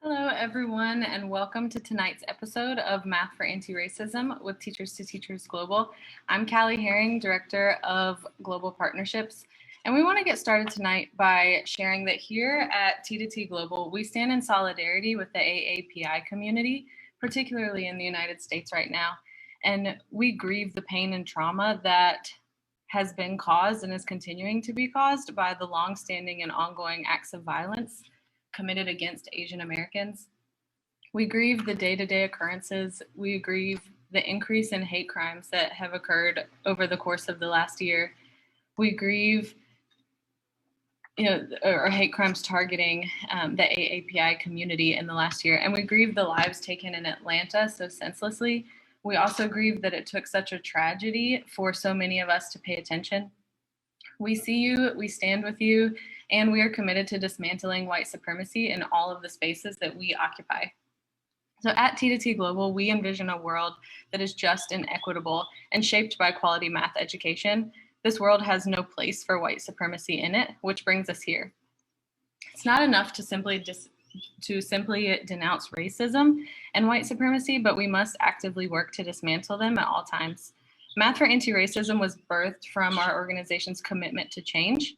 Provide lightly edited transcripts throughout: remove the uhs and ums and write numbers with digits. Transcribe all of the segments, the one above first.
Hello, everyone, and welcome to tonight's episode of Math for Antiracism with Teachers to Teachers Global. I'm Callie Herring, Director of Global Partnerships, and we want to get started tonight by sharing that here at T2T Global, we stand in solidarity with the AAPI community, particularly in the United States right now, and we grieve the pain and trauma that has been caused and is continuing to be caused by the longstanding and ongoing acts of violence committed against Asian Americans. We grieve the day-to-day occurrences. We grieve the increase in hate crimes that have occurred over the course of the last year. We grieve, or hate crimes targeting the AAPI community in the last year. And we grieve the lives taken in Atlanta so senselessly. We also grieve that it took such a tragedy for so many of us to pay attention. We see you, we stand with you, and we are committed to dismantling white supremacy in all of the spaces that we occupy. So at T2T Global, we envision a world that is just and equitable and shaped by quality math education. This world has no place for white supremacy in it, which brings us here. It's not enough to simply denounce racism and white supremacy, but we must actively work to dismantle them at all times. Math for Antiracism was birthed from our organization's commitment to change.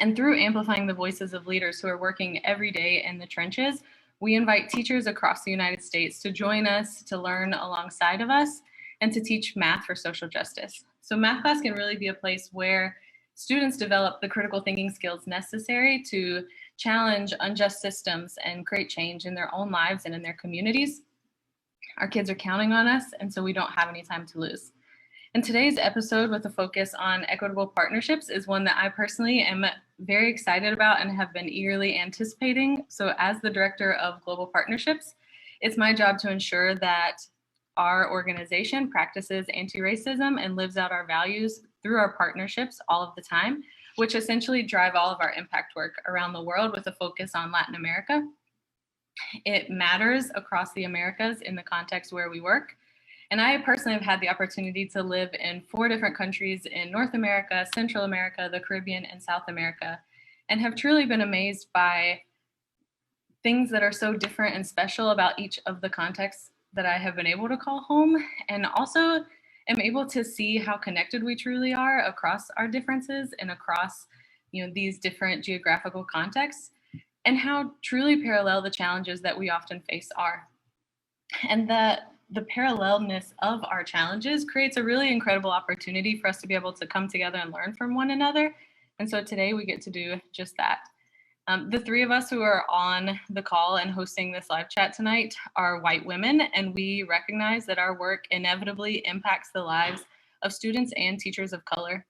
And through amplifying the voices of leaders who are working every day in the trenches, we invite teachers across the United States to join us, to learn alongside of us, and to teach math for social justice. So math class can really be a place where students develop the critical thinking skills necessary to challenge unjust systems and create change in their own lives and in their communities. Our kids are counting on us, and so we don't have any time to lose. And today's episode with a focus on equitable partnerships is one that I personally am very excited about and have been eagerly anticipating. So as the Director of Global Partnerships, it's my job to ensure that our organization practices anti-racism and lives out our values through our partnerships all of the time, which essentially drive all of our impact work around the world with a focus on Latin America. It matters across the Americas in the context where we work. And I personally have had the opportunity to live in 4 different countries in North America, Central America, the Caribbean, and South America, and have truly been amazed by things that are so different and special about each of the contexts that I have been able to call home, and also am able to see how connected we truly are across our differences and across these different geographical contexts, and how truly parallel the challenges that we often face are. And the parallelness of our challenges creates a really incredible opportunity for us to be able to come together and learn from one another. And so today we get to do just that. The 3 of us who are on the call and hosting this live chat tonight are white women, and we recognize that our work inevitably impacts the lives of students and teachers of color.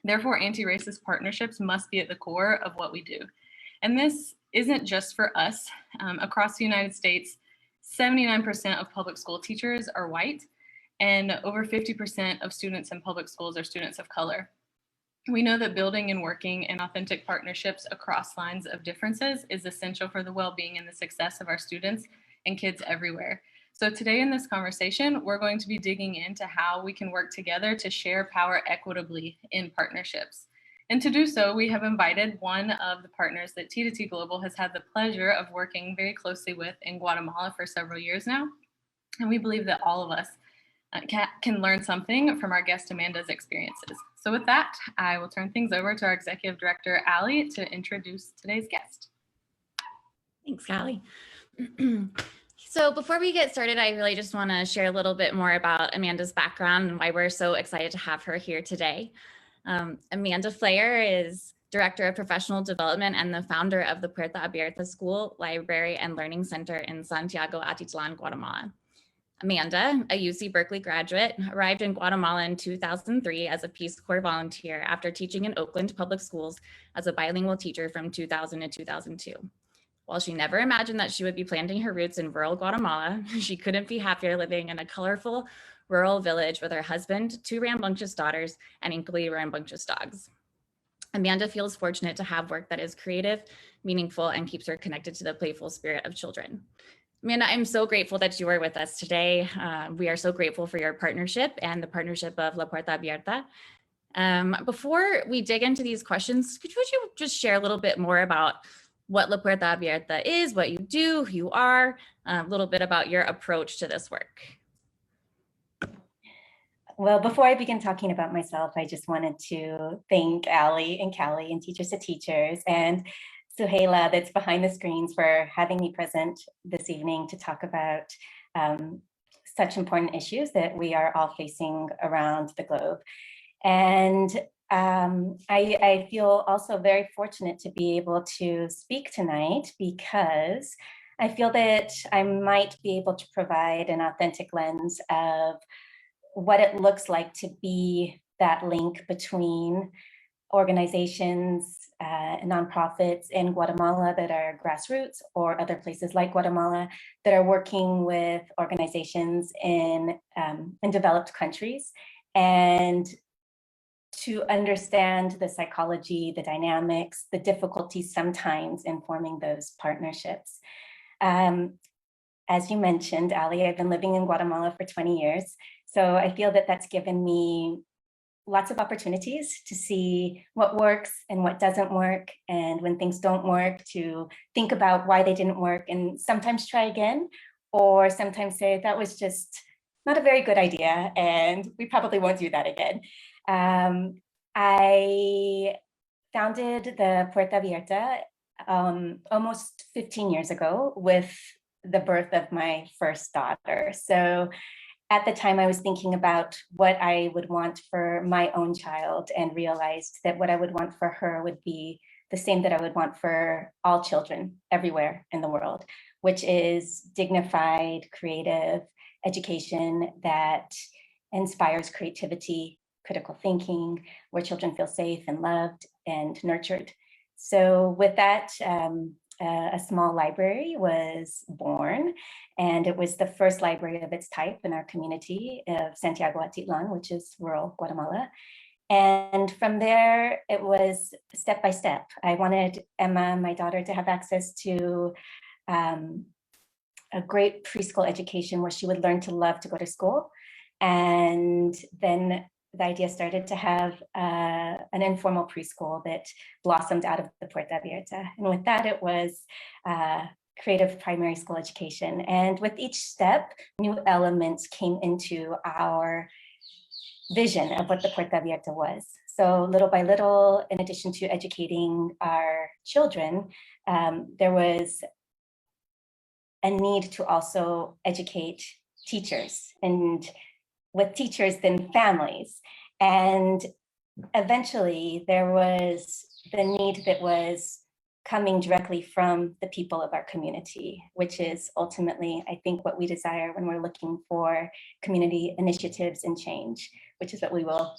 Therefore, anti-racist partnerships must be at the core of what we do. And this isn't just for us. Across the United States, 79% of public school teachers are white, and over 50% of students in public schools are students of color. We know that building and working in authentic partnerships across lines of differences is essential for the well-being and the success of our students and kids everywhere. So today in this conversation, we're going to be digging into how we can work together to share power equitably in partnerships. And to do so, we have invited one of the partners that T2T Global has had the pleasure of working very closely with in Guatemala for several years now. And we believe that all of us can learn something from our guest Amanda's experiences. So with that, I will turn things over to our Executive Director, Allie, to introduce today's guest. Thanks, Callie. So before we get started, I really just want to share a little bit more about Amanda's background and why we're so excited to have her here today. Amanda Flayer is Director of Professional Development and the founder of the Puerta Abierta School, Library, and Learning Center in Santiago, Atitlan, Guatemala. Amanda, a UC Berkeley graduate, arrived in Guatemala in 2003 as a Peace Corps volunteer after teaching in Oakland public schools as a bilingual teacher from 2000 to 2002. While she never imagined that she would be planting her roots in rural Guatemala, she couldn't be happier living in a colorful rural village with her husband, 2 rambunctious daughters, and equally rambunctious dogs. Amanda feels fortunate to have work that is creative, meaningful, and keeps her connected to the playful spirit of children. Amanda, I'm so grateful that you are with us today. We are so grateful for your partnership and the partnership of La Puerta Abierta. Before we dig into these questions, could you just share a little bit more about what La Puerta Abierta is, what you do, who you are, a little bit about your approach to this work. Well, before I begin talking about myself, I just wanted to thank Allie and Callie and Teachers to Teachers and Suhaila that's behind the screens for having me present this evening to talk about such important issues that we are all facing around the globe. And I feel also very fortunate to be able to speak tonight because I feel that I might be able to provide an authentic lens of what it looks like to be that link between organizations, nonprofits in Guatemala that are grassroots or other places like Guatemala that are working with organizations in developed countries, and to understand the psychology, the dynamics, the difficulties sometimes in forming those partnerships. As you mentioned, Ali, I've been living in Guatemala for 20 years. So I feel that that's given me lots of opportunities to see what works and what doesn't work. And when things don't work, to think about why they didn't work and sometimes try again, or sometimes say that was just not a very good idea and we probably won't do that again. I founded the Puerta Abierta almost 15 years ago with the birth of my first daughter. So at the time I was thinking about what I would want for my own child and realized that what I would want for her would be the same that I would want for all children everywhere in the world, which is dignified, creative education that inspires creativity, critical thinking, where children feel safe and loved and nurtured. So with that, a small library was born, and it was the first library of its type in our community of Santiago, Atitlan, which is rural Guatemala. And from there, it was step by step. I wanted Emma, my daughter, to have access to a great preschool education where she would learn to love to go to school. And then the idea started to have an informal preschool that blossomed out of the Puerta Abierta. And with that, it was creative primary school education. And with each step, new elements came into our vision of what the Puerta Abierta was. So little by little, in addition to educating our children, there was a need to also educate teachers, and with teachers, then families. And eventually there was the need that was coming directly from the people of our community, which is ultimately, I think, what we desire when we're looking for community initiatives and change, which is what we will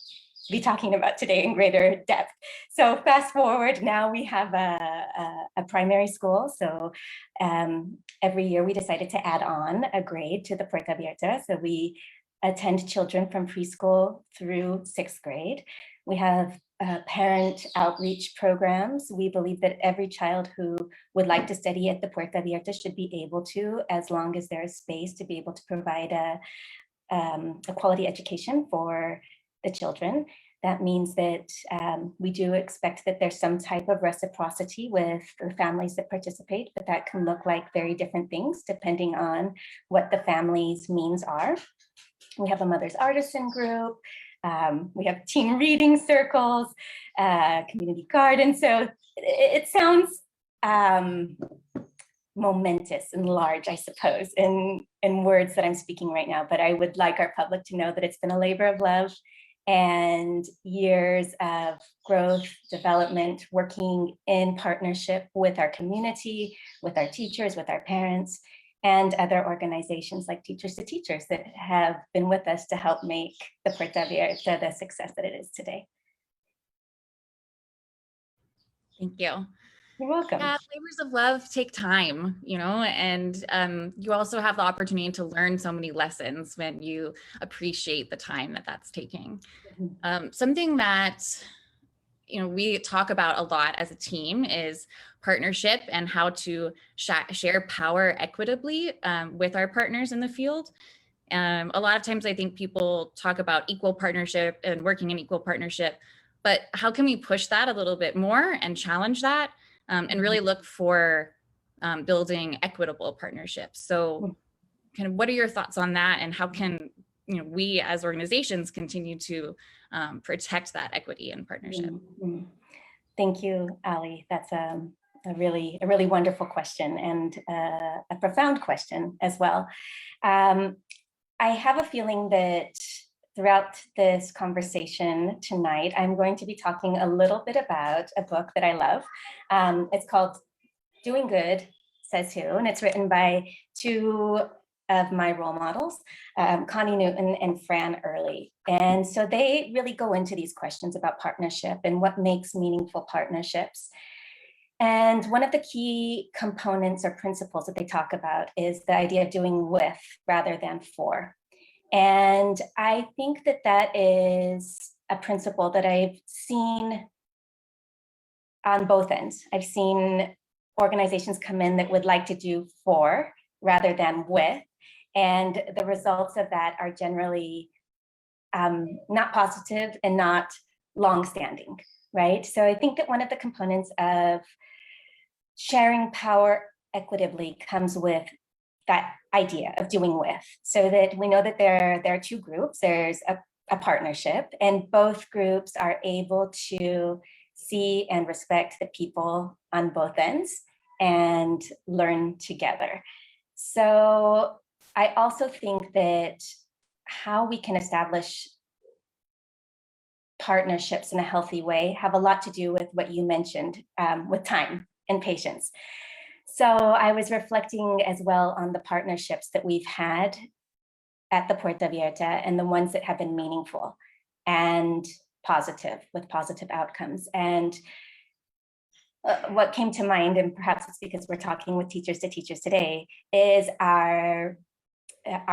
be talking about today in greater depth. So fast forward, now we have a primary school. So every year we decided to add on a grade to the Puerta Abierta. So we attend children from preschool through 6th grade. We have parent outreach programs. We believe that every child who would like to study at the Puerta Abierta should be able to, as long as there is space to be able to provide a quality education for the children. That means that we do expect that there's some type of reciprocity with the families that participate, but that can look like very different things depending on what the family's means are. We have a mother's artisan group. We have teen reading circles, community garden. So it sounds momentous and large, I suppose, in words that I'm speaking right now, but I would like our public to know that it's been a labor of love and years of growth, development, working in partnership with our community, with our teachers, with our parents, and other organizations like Teachers to Teachers that have been with us to help make the Puerta Abierta the success that it is today. Thank you. You're welcome. Yeah, labors of love take time, you know, and you also have the opportunity to learn so many lessons when you appreciate the time that that's taking. Something that, you know, we talk about a lot as a team is partnership and how to share power equitably with our partners in the field. A lot of times I think people talk about equal partnership and working in equal partnership, but how can we push that a little bit more and challenge that? and really look for building equitable partnerships. So kind of what are your thoughts on that, and how can we as organizations continue to protect that equity and partnership? Thank you, Ali. That's a really wonderful question, and a profound question as well. I have a feeling that throughout this conversation tonight, I'm going to be talking a little bit about a book that I love. It's called Doing Good, Says Who, and it's written by two of my role models, Connie Newton and Fran Early. And so they really go into these questions about partnership and what makes meaningful partnerships. And one of the key components or principles that they talk about is the idea of doing with rather than for. And I think that that is a principle that I've seen on both ends. I've seen organizations come in that would like to do for rather than with. And the results of that are generally not positive and not long-standing, right? So I think that one of the components of sharing power equitably comes with that idea of doing with, so that we know that there are two groups. There's a partnership, and both groups are able to see and respect the people on both ends and learn together. So I also think that how we can establish partnerships in a healthy way have a lot to do with what you mentioned, with time and patience. So I was reflecting as well on the partnerships that we've had at the Puerta Abierta and the ones that have been meaningful and positive, with positive outcomes. And what came to mind, and perhaps it's because we're talking with Teachers to Teachers today, is our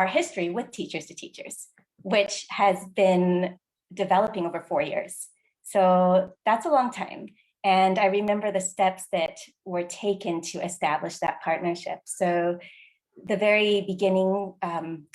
history with Teachers to Teachers, which has been developing over 4 years. So that's a long time. And I remember the steps that were taken to establish that partnership. So the very beginning,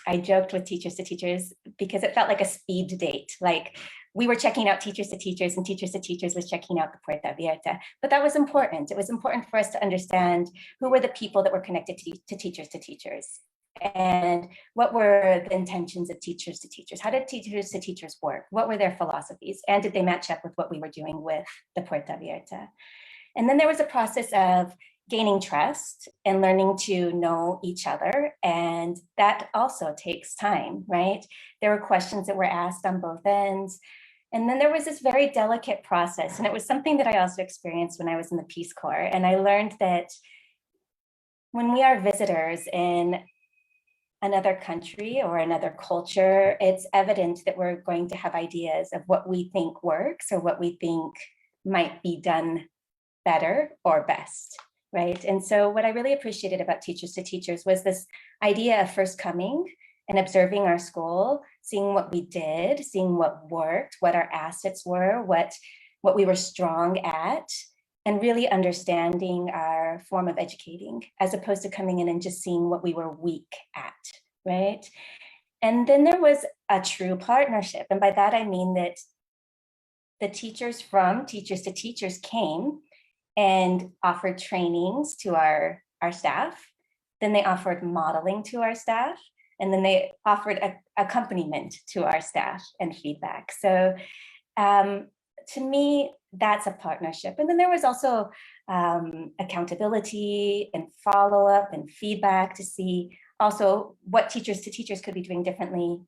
I joked with Teachers to Teachers because it felt like a speed date. Like we were checking out Teachers to Teachers and Teachers to Teachers was checking out the Puerta Abierta. But that was important. It was important for us to understand who were the people that were connected to Teachers to Teachers, and what were the intentions of Teachers to Teachers? How did Teachers to Teachers work? What were their philosophies? And did they match up with what we were doing with the Puerta Abierta? And then there was a process of gaining trust and learning to know each other. And that also takes time, right? There were questions that were asked on both ends. And then there was this very delicate process. And it was something that I also experienced when I was in the Peace Corps. And I learned that when we are visitors in another country or another culture, it's evident that we're going to have ideas of what we think works or what we think might be done better or best, right? And so what I really appreciated about Teachers to Teachers was this idea of first coming and observing our school, seeing what we did, seeing what worked, what our assets were, what we were strong at, and really understanding our form of educating, as opposed to coming in and just seeing what we were weak at, right? And then there was a true partnership. And by that, I mean that the teachers from Teachers to Teachers came and offered trainings to our staff. Then they offered modeling to our staff. And then they offered accompaniment to our staff and feedback. So to me, that's a partnership. And then there was also accountability and follow-up and feedback to see also what Teachers to Teachers could be doing differently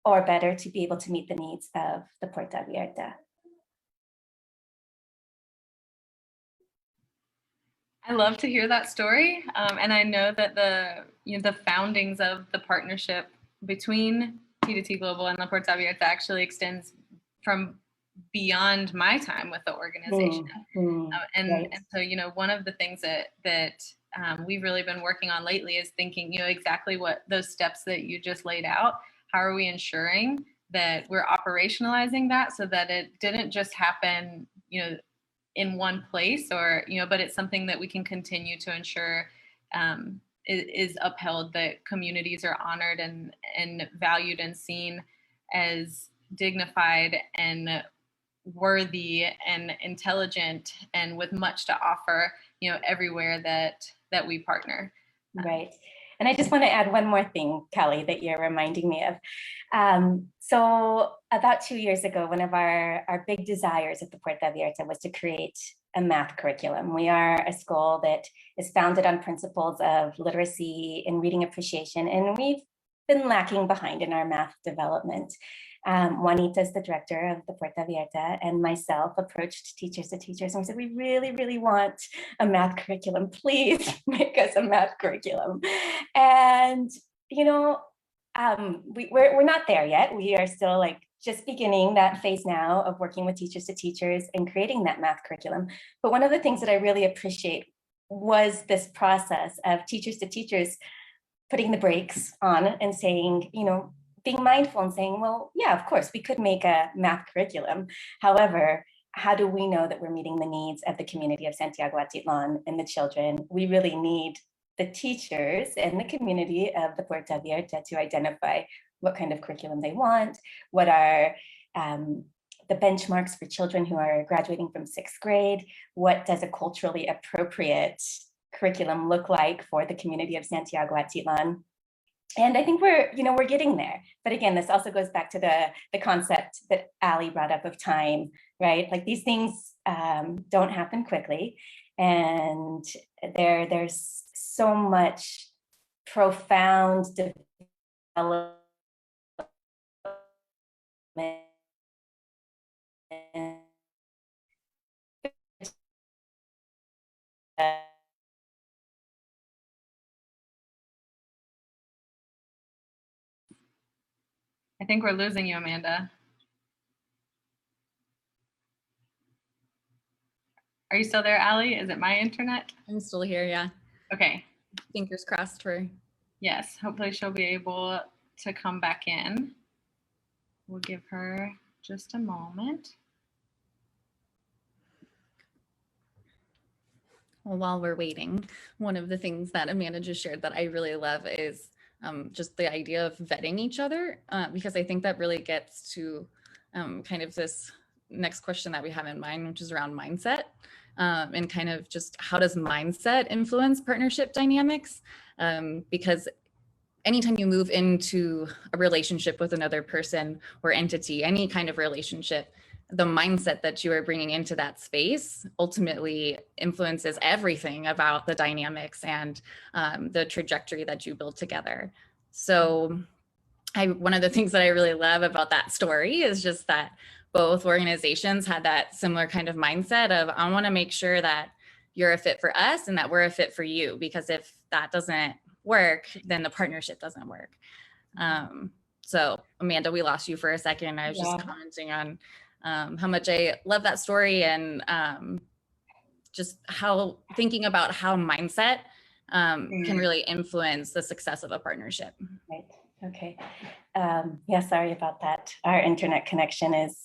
or better to be able to meet the needs of the Puerta Abierta. I love to hear that story. And I know that the foundings of the partnership between T2T Global and La Puerta Abierta actually extends from beyond my time with the organization. And so, one of the things that we've really been working on lately is thinking, exactly what those steps that you just laid out, how are we ensuring that we're operationalizing that so that it didn't just happen, in one place or, but it's something that we can continue to ensure is upheld, that communities are honored and valued and seen as dignified and worthy and intelligent and with much to offer, you know, everywhere that we partner. Right. And I just want to add one more thing, Callie, that you're reminding me of. So about 2 years ago, one of our big desires at the Puerta Abierta was to create a math curriculum. We are a school that is founded on principles of literacy and reading appreciation, and we've been lacking behind in our math development. Juanita is the director of the Puerta Abierta, and myself approached Teachers to Teachers and we said, we really, really want a math curriculum. Please make us a math curriculum. And, you know, we're not there yet. We are still like just beginning that phase now of working with Teachers to Teachers and creating that math curriculum. But one of the things that I really appreciate was this process of Teachers to Teachers putting the brakes on and saying, you know, being mindful and saying, well, yeah, of course, we could make a math curriculum. However, how do we know that we're meeting the needs of the community of Santiago, Atitlan, and the children? We really need the teachers and the community of the Puerta Abierta to identify what kind of curriculum they want, what are the benchmarks for children who are graduating from 6th grade, what does a culturally appropriate curriculum look like for the community of Santiago, Atitlan. And I think we're getting there. But again, this also goes back to the concept that Ali brought up of time, right? Like these things don't happen quickly. And there's so much profound development I think we're losing you, Amanda. Are you still there, Allie? Is it my internet? I'm still here, yeah. Okay. Fingers crossed for. Yes, hopefully she'll be able to come back in. We'll give her just a moment. Well, while we're waiting, one of the things that Amanda just shared that I really love is just the idea of vetting each other, because I think that really gets to kind of this next question that we have in mind, which is around mindset, and kind of just how does mindset influence partnership dynamics? Because anytime you move into a relationship with another person or entity, any kind of relationship, the mindset that you are bringing into that space ultimately influences everything about the dynamics and the trajectory that you build together. So one of the things that I really love about that story is just that both organizations had that similar kind of mindset of, I want to make sure that you're a fit for us and that we're a fit for you, because if that doesn't work, then the partnership doesn't work. So Amanda, we lost you for a second. I was just commenting on how much I love that story and just how thinking about how mindset can really influence the success of a partnership. Right. Okay. Yeah, sorry about that. Our internet connection is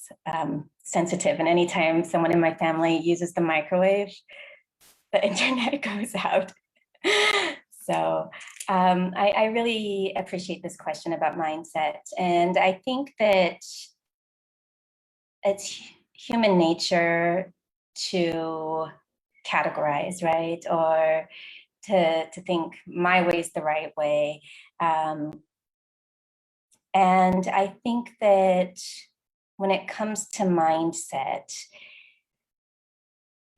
sensitive, and anytime someone in my family uses the microwave, the internet goes out. So I really appreciate this question about mindset. And I think that it's human nature to categorize, right? Or to think my way is the right way. And I think that when it comes to mindset,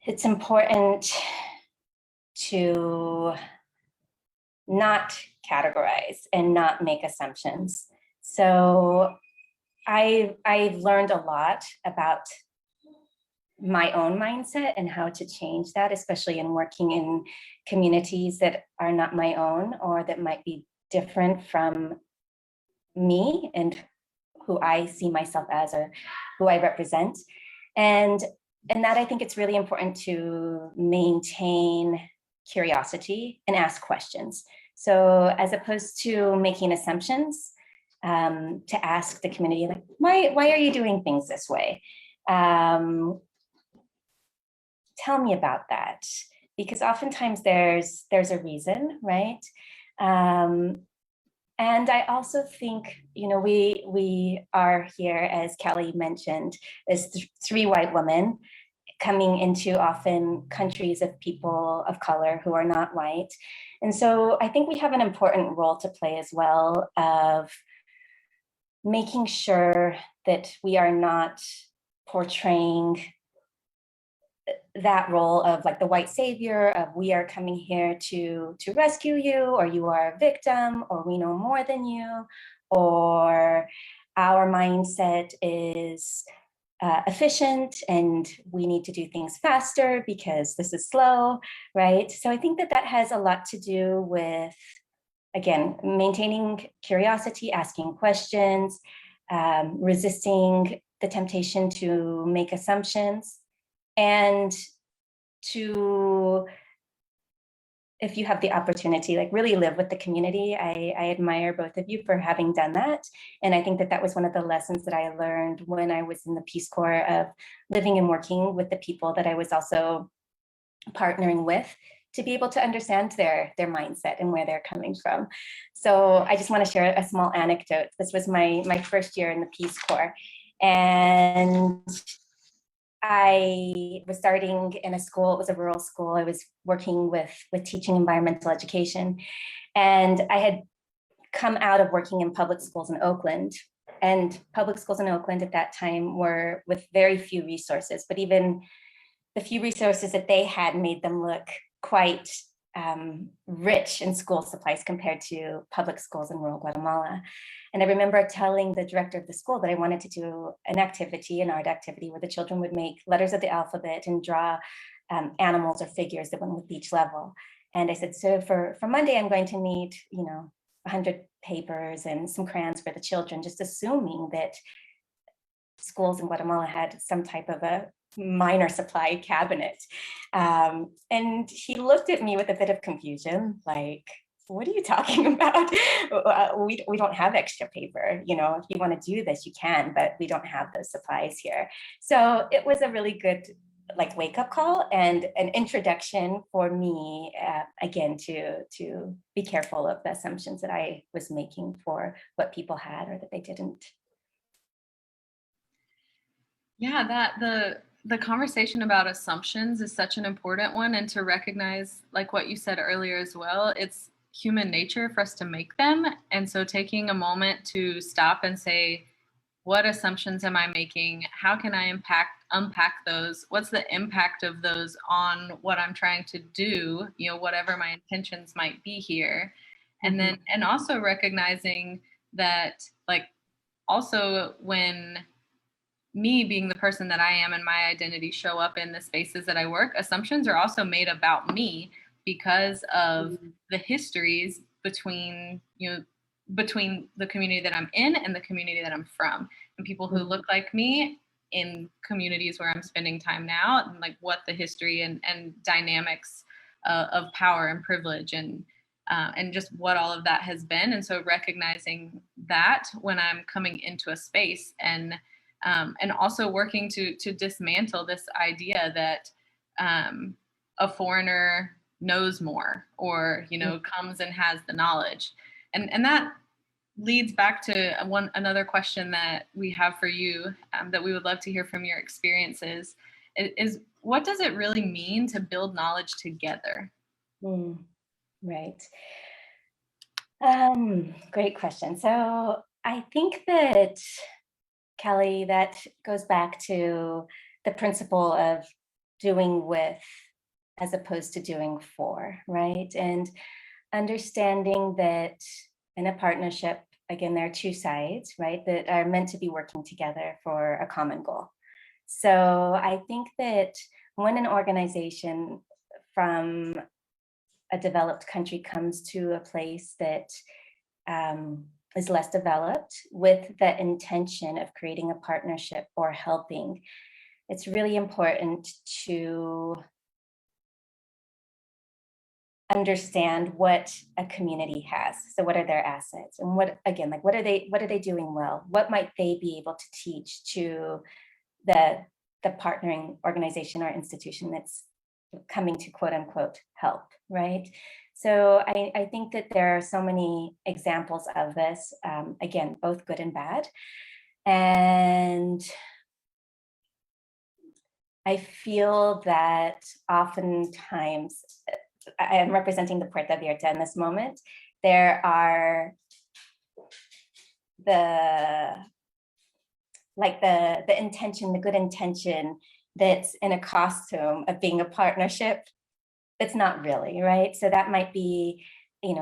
it's important to not categorize and not make assumptions. So I've learned a lot about my own mindset and how to change that, especially in working in communities that are not my own or that might be different from me and who I see myself as or who I represent. And that I think it's really important to maintain curiosity and ask questions. So as opposed to making assumptions, to ask the community, like, why are you doing things this way? Tell me about that, because oftentimes there's a reason, right? And I also think, we are here, as Callie mentioned, as three white women coming into often countries of people of color who are not white. And so I think we have an important role to play as well of making sure that we are not portraying that role of like the white savior of we are coming here to rescue you, or you are a victim, or we know more than you, or our mindset is efficient and we need to do things faster because this is slow, right? So I think that has a lot to do with, again, maintaining curiosity, asking questions, resisting the temptation to make assumptions, and to, if you have the opportunity, like really live with the community. I admire both of you for having done that. And I think that was one of the lessons that I learned when I was in the Peace Corps, of living and working with the people that I was also partnering with, to be able to understand their mindset and where they're coming from. So I just want to share a small anecdote. This was my first year in the Peace Corps. And I was starting in a school. It was a rural school. I was working with teaching environmental education. And I had come out of working in public schools in Oakland. And public schools in Oakland at that time were with very few resources, but even the few resources that they had made them look quite rich in school supplies compared to public schools in rural Guatemala. And I remember telling the director of the school that I wanted to do an art activity where the children would make letters of the alphabet and draw animals or figures that went with each level. And I said, so for Monday, I'm going to need, 100 papers and some crayons for the children, just assuming that schools in Guatemala had some type of a minor supply cabinet. And he looked at me with a bit of confusion, like, what are you talking about? We don't have extra paper. If you want to do this, you can, but we don't have those supplies here. So it was a really good wake-up call and an introduction for me, again, to be careful of the assumptions that I was making for what people had or that they didn't. Yeah, that the conversation about assumptions is such an important one, and to recognize, like what you said earlier as well, it's human nature for us to make them. And so taking a moment to stop and say, what assumptions am I making? How can I unpack those? What's the impact of those on what I'm trying to do, whatever my intentions might be here. And then, and also recognizing that, also when me being the person that I am and my identity show up in the spaces that I work, assumptions are also made about me because of the histories between the community that I'm in and the community that I'm from, and people who look like me in communities where I'm spending time now, and what the history and dynamics of power and privilege and just what all of that has been. And so recognizing that when I'm coming into a space, and also working to dismantle this idea that a foreigner knows more or comes and has the knowledge, and that leads back to another question that we have for you, that we would love to hear from your experiences, is what does it really mean to build knowledge together? Right. Great question. So I think that, Callie, that goes back to the principle of doing with as opposed to doing for, right? And understanding that in a partnership, again, there are two sides, right, that are meant to be working together for a common goal. So I think that when an organization from a developed country comes to a place that is less developed with the intention of creating a partnership or helping, it's really important to understand what a community has. So what are their assets, and what are they doing well? What might they be able to teach to the partnering organization or institution that's coming to quote unquote help, right? So I think that there are so many examples of this, again, both good and bad. And I feel that oftentimes, I am representing the Puerta Abierta in this moment, there are the intention, the good intention that's in a costume of being a partnership. It's not really, right? So that might be,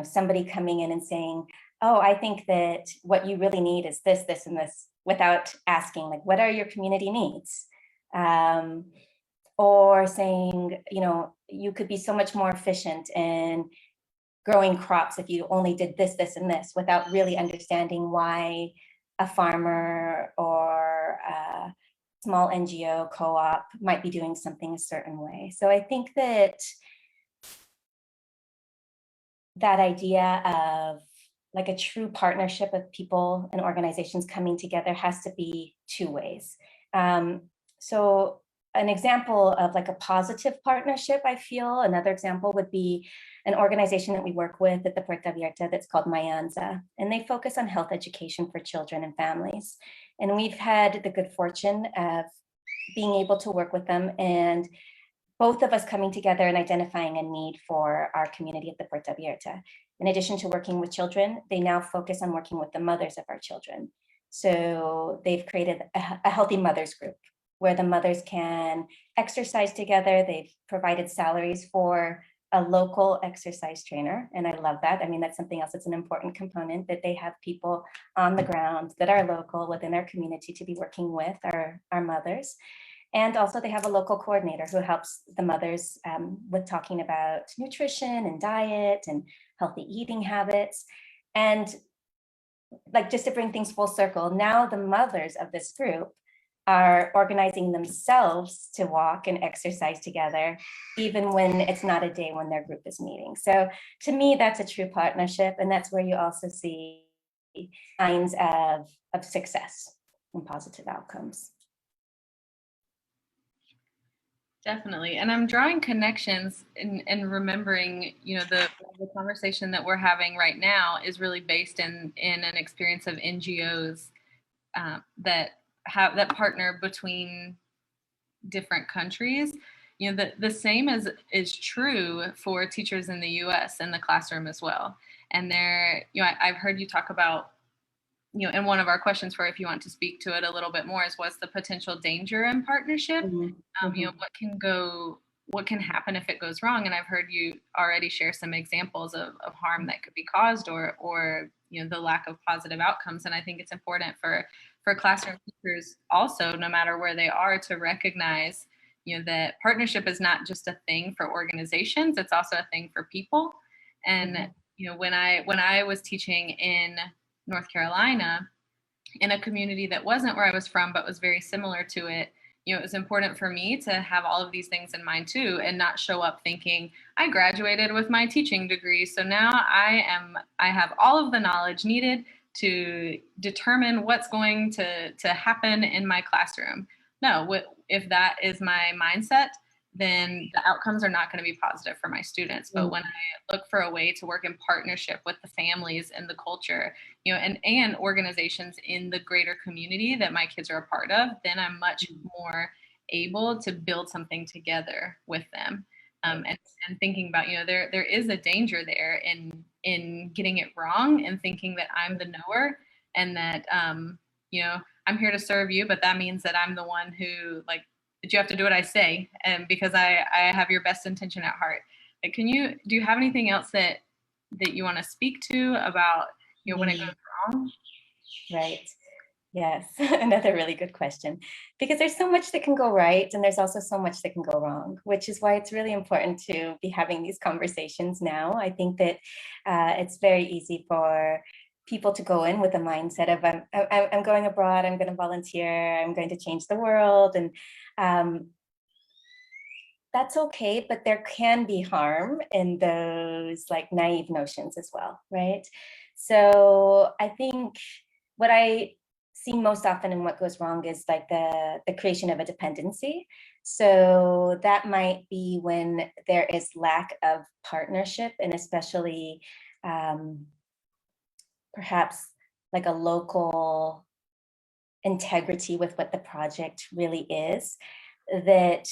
somebody coming in and saying, oh, I think that what you really need is this, this, and this, without asking, like, what are your community needs? Or saying, you could be so much more efficient in growing crops if you only did this, this, and this, without really understanding why a farmer or a small NGO co-op might be doing something a certain way. So I think that idea of like a true partnership of people and organizations coming together has to be two ways. So an example of like a positive partnership, I feel, another example would be an organization that we work with at the Puerta Abierta that's called Mayanza, and they focus on health education for children and families. And we've had the good fortune of being able to work with them, and both of us coming together and identifying a need for our community at the Puerta Abierta. In addition to working with children, they now focus on working with the mothers of our children. So they've created a healthy mothers group where the mothers can exercise together. They've provided salaries for a local exercise trainer. And I love that. I mean, that's something else that's an important component, that they have people on the ground that are local within our community to be working with our mothers. And also they have a local coordinator who helps the mothers with talking about nutrition and diet and healthy eating habits. And like, just to bring things full circle, now the mothers of this group are organizing themselves to walk and exercise together, even when it's not a day when their group is meeting. So to me, that's a true partnership. And that's where you also see signs of success and positive outcomes. Definitely. And I'm drawing connections and remembering, the conversation that we're having right now is really based in an experience of NGOs that partner between different countries. The same is true for teachers in the US and the classroom as well. And I've heard you talk about, and one of our questions for, if you want to speak to it a little bit more, is what's the potential danger in partnership? What can happen if it goes wrong? And I've heard you already share some examples of harm that could be caused or the lack of positive outcomes. And I think it's important for classroom teachers also, no matter where they are, to recognize that partnership is not just a thing for organizations, it's also a thing for people. And when I was teaching in North Carolina, in a community that wasn't where I was from, but was very similar to it, it was important for me to have all of these things in mind too, and not show up thinking I graduated with my teaching degree, so now I have all of the knowledge needed to determine what's going to happen in my classroom. No, if that is my mindset, then the outcomes are not going to be positive for my students. But when I look for a way to work in partnership with the families and the culture, and organizations in the greater community that my kids are a part of, then I'm much more able to build something together with them. And thinking about, there is a danger there in getting it wrong and thinking that I'm the knower and that, I'm here to serve you, but that means that I'm the one who, like, that you have to do what I say, and because I have your best intention at heart. Like, do you have anything else that you want to speak to about, when it goes wrong? Right. Yes. Another really good question, because there's so much that can go right, and there's also so much that can go wrong, which is why it's really important to be having these conversations now. I think that it's very easy for people to go in with a mindset of I'm going abroad, I'm going to volunteer, I'm going to change the world, and that's okay, but there can be harm in those like naive notions as well, right? So I think what I see most often in what goes wrong is like the creation of a dependency. So that might be when there is lack of partnership, and especially perhaps like a local integrity with what the project really is, that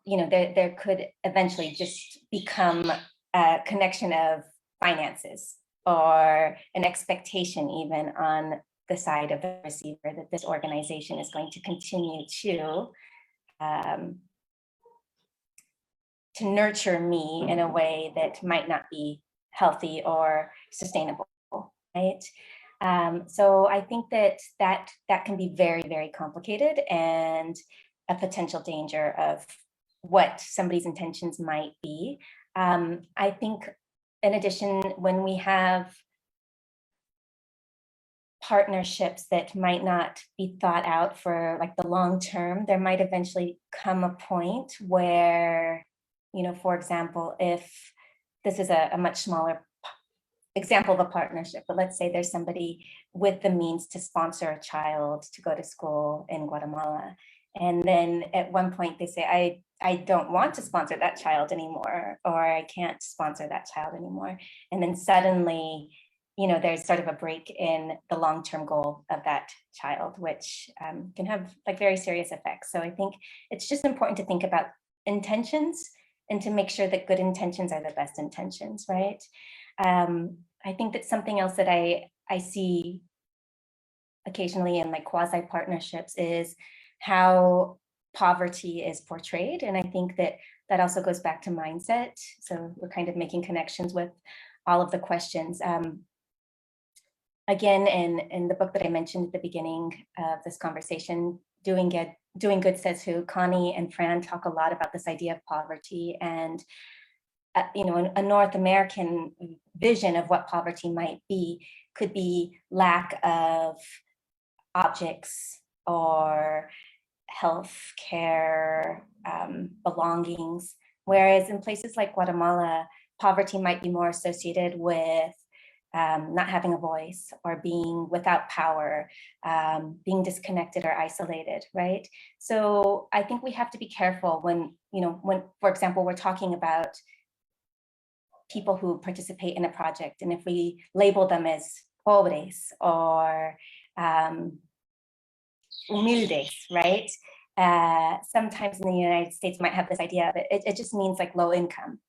you know, there could eventually just become a connection of finances or an expectation even on the side of the receiver that this organization is going to continue to nurture me in a way that might not be healthy or sustainable, right? So I think that can be very, very complicated and a potential danger of what somebody's intentions might be. I think in addition, when we have partnerships that might not be thought out for like the long term, there might eventually come a point where, you know, for example, if this is a much smaller example of a partnership, but let's say there's somebody with the means to sponsor a child to go to school in Guatemala. And then at one point they say, I don't want to sponsor that child anymore, or I can't sponsor that child anymore. And then suddenly, you know, there's sort of a break in the long-term goal of that child, which can have like very serious effects. So I think it's just important to think about intentions and to make sure that good intentions are the best intentions, right? I think that something else that I see occasionally in like quasi-partnerships is how poverty is portrayed. And I think that that also goes back to mindset. So we're kind of making connections with all of the questions. Again, in the book that I mentioned at the beginning of this conversation, Doing Good Says Who, Connie and Fran talk a lot about this idea of poverty, and you know, a North American vision of what poverty might be could be lack of objects or health care, belongings. Whereas in places like Guatemala, poverty might be more associated with not having a voice or being without power, being disconnected or isolated, right? So I think we have to be careful when, you know, when, for example, we're talking about people who participate in a project, and if we label them as pobres or humildes, right? Sometimes in the United States might have this idea that it just means like low income,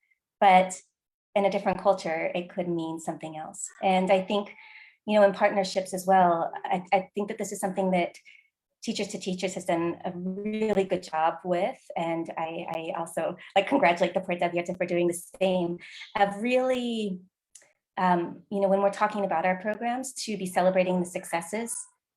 but in a different culture, it could mean something else. And I think, you know, in partnerships as well, I think that this is something that Teachers to Teachers has done a really good job with. And I also like congratulate the Puerta Abierta for doing the same, of really, you know, when we're talking about our programs, to be celebrating the successes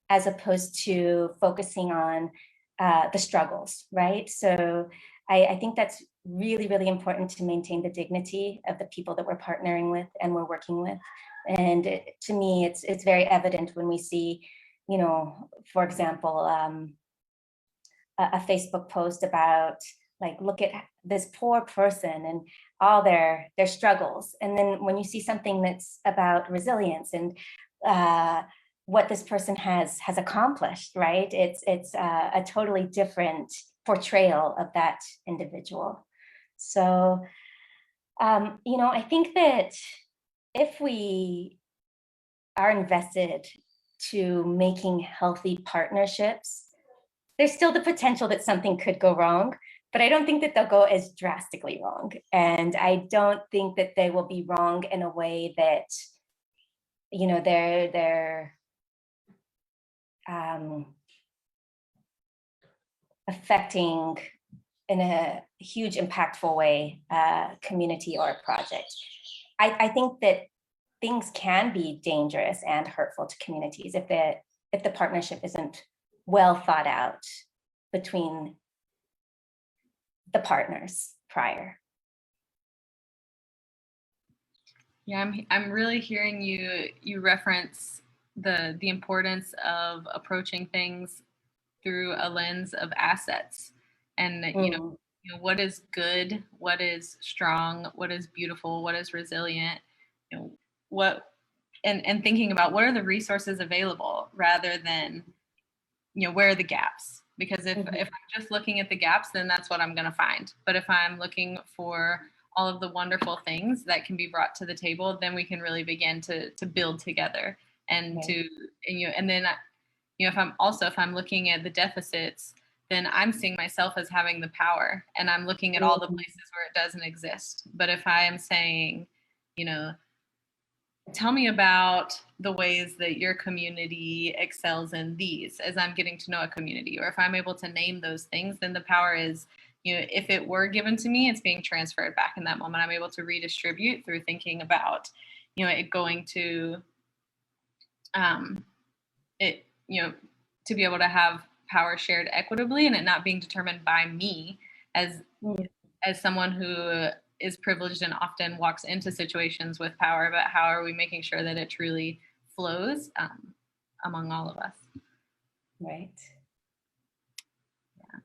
as opposed to focusing on the struggles, right? So I think that's really, really important to maintain the dignity of the people that we're partnering with and we're working with. And to me, it's very evident when we see, you know, for example, a Facebook post about like, look at this poor person and all their struggles. And then when you see something that's about resilience and what this person has accomplished, right? It's a totally different portrayal of that individual. So, you know, I think that if we are invested to making healthy partnerships, there's still the potential that something could go wrong, but I don't think that they'll go as drastically wrong. And I don't think that they will be wrong in a way that, you know, they're affecting in a huge impactful way community or a project. I think that things can be dangerous and hurtful to communities if the partnership isn't well thought out between the partners prior. Yeah, I'm really hearing you reference the importance of approaching things through a lens of assets, and you know what is good, what is strong, what is beautiful, what is resilient, you know, what and thinking about what are the resources available rather than where are the gaps? Because if I'm just looking at the gaps, then that's what I'm going to find. But if I'm looking for all of the wonderful things that can be brought to the table, then we can really begin to build together and and then if I'm looking at the deficits, then I'm seeing myself as having the power, and I'm looking at all the places where it doesn't exist. But if I am saying, tell me about the ways that your community excels in these, as I'm getting to know a community, or if I'm able to name those things, then the power is, if it were given to me, it's being transferred back in that moment. I'm able to redistribute through thinking about, it going to, to be able to have power shared equitably, and it not being determined by me as someone who is privileged and often walks into situations with power, but how are we making sure that it truly flows among all of us? Right. Yeah.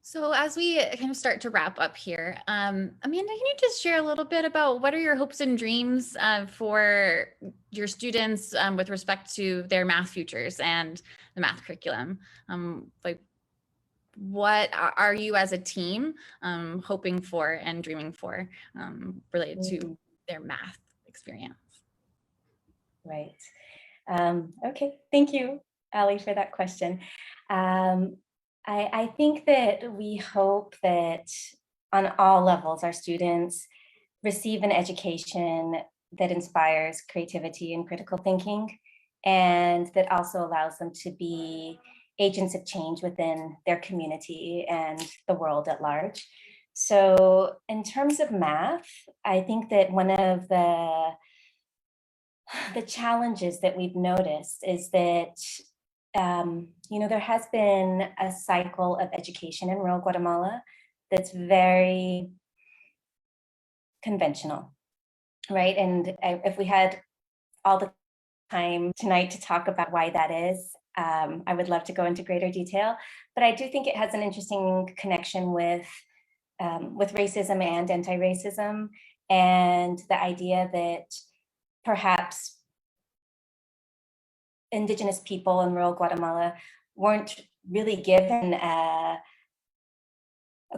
So as we kind of start to wrap up here, Amanda, can you just share a little bit about what are your hopes and dreams for your students with respect to their math futures and the math curriculum? What are you as a team hoping for and dreaming for related to their math experience? Right. Okay, thank you, Ali, for that question. I think that we hope that on all levels, our students receive an education that inspires creativity and critical thinking, and that also allows them to be agents of change within their community and the world at large. So in terms of math, I think that one of the challenges that we've noticed is that, there has been a cycle of education in rural Guatemala that's very conventional, right? And if we had all the time tonight to talk about why that is, I would love to go into greater detail, but I do think it has an interesting connection with racism and antiracism, and the idea that perhaps Indigenous people in rural Guatemala weren't really given a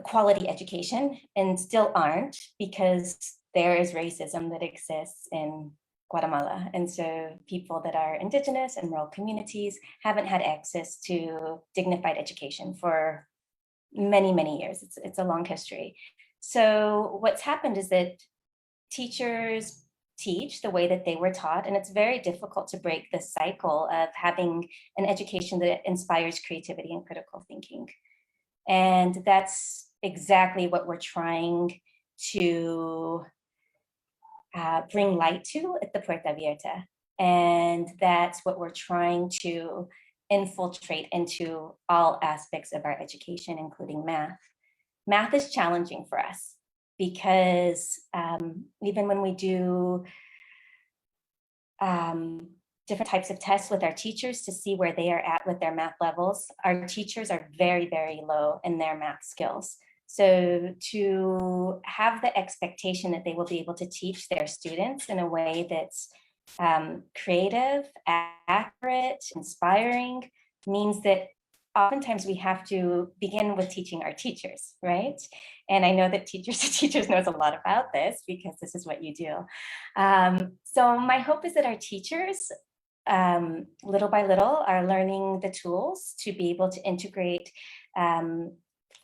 quality education, and still aren't, because there is racism that exists in Guatemala. And so people that are Indigenous and rural communities haven't had access to dignified education for many, many years. It's a long history. So what's happened is that teachers teach the way that they were taught, and it's very difficult to break the cycle of having an education that inspires creativity and critical thinking. And that's exactly what we're trying to bring light to at the Puerta Abierta. And that's what we're trying to infiltrate into all aspects of our education, including math. Math is challenging for us because even when we do different types of tests with our teachers to see where they are at with their math levels, our teachers are very, very low in their math skills. So to have the expectation that they will be able to teach their students in a way that's creative, accurate, inspiring, means that oftentimes we have to begin with teaching our teachers, right? And I know that Teachers knows a lot about this because this is what you do. So my hope is that our teachers, little by little, are learning the tools to be able to integrate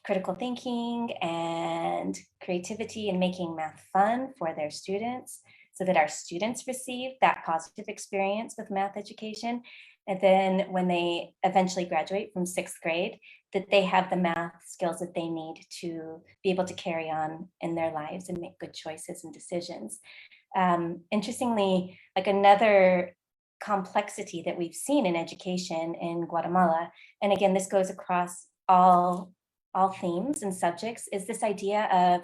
critical thinking and creativity and making math fun for their students, so that our students receive that positive experience with math education. And then when they eventually graduate from 6th grade, that they have the math skills that they need to be able to carry on in their lives and make good choices and decisions. Interestingly, like another complexity that we've seen in education in Guatemala, and again, this goes across all themes and subjects, is this idea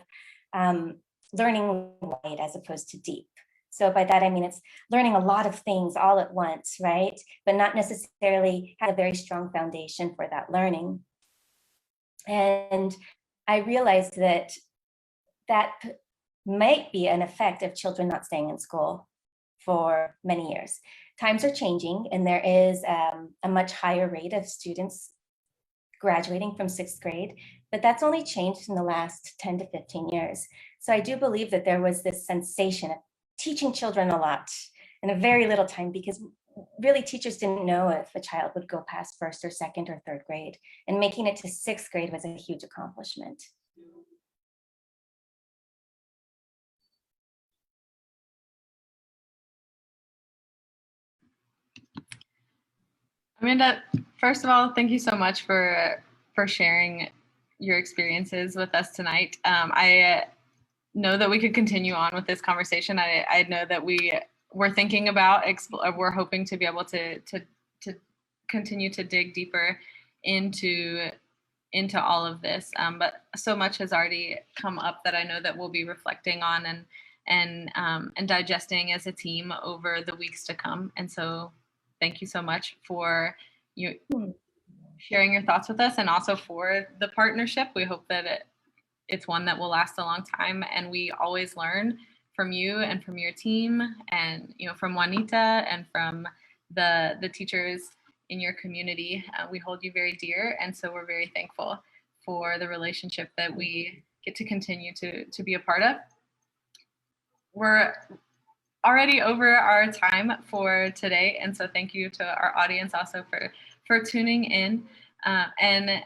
of learning wide as opposed to deep. So by that, I mean, it's learning a lot of things all at once, right? But not necessarily have a very strong foundation for that learning. And I realized that might be an effect of children not staying in school for many years. times are changing, and there is a much higher rate of students graduating from 6th grade, but that's only changed in the last 10 to 15 years. So I do believe that there was this sensation of teaching children a lot in a very little time, because really teachers didn't know if a child would go past 1st or 2nd or 3rd grade, and making it to 6th grade was a huge accomplishment. Amanda, first of all, thank you so much for sharing your experiences with us tonight. I know that we could continue on with this conversation. I know that we're thinking about, we're hoping to be able to continue to dig deeper into all of this. But so much has already come up that I know that we'll be reflecting on and digesting as a team over the weeks to come. And so thank you so much for you sharing your thoughts with us, and also for the partnership. We hope that it's one that will last a long time, and we always learn from you and from your team, and from Juanita and from the teachers in your community. We hold you very dear, and so we're very thankful for the relationship that we get to continue to be a part of. We're already over our time for today, and so thank you to our audience also for tuning in. And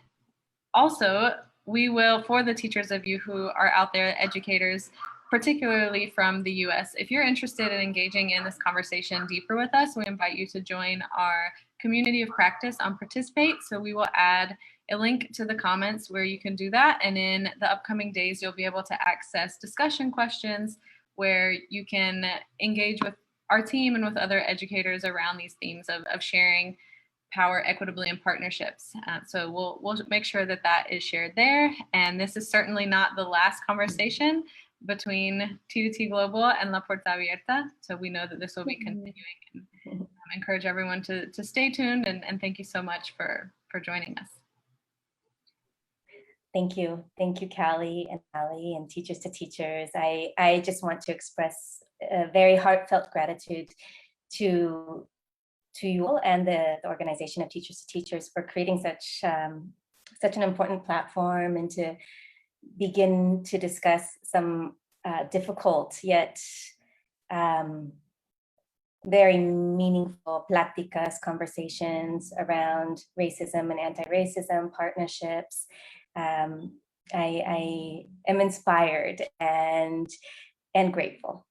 also, we will, for the teachers of you who are out there, educators, particularly from the US, if you're interested in engaging in this conversation deeper with us, we invite you to join our community of practice on Participate. So we will add a link to the comments where you can do that. And in the upcoming days, you'll be able to access discussion questions where you can engage with our team and with other educators around these themes of sharing power equitably in partnerships. So we'll make sure that that is shared there. And this is certainly not the last conversation between T2T Global and La Puerta Abierta. So we know that this will be continuing, and encourage everyone to stay tuned. And thank you so much for joining us. Thank you. Thank you, Callie and Ali, and Teachers to Teachers. I just want to express a very heartfelt gratitude to you all and the organization of Teachers to Teachers for creating such an important platform, and to begin to discuss some difficult yet very meaningful pláticas, conversations around racism and anti-racism partnerships. I am inspired and grateful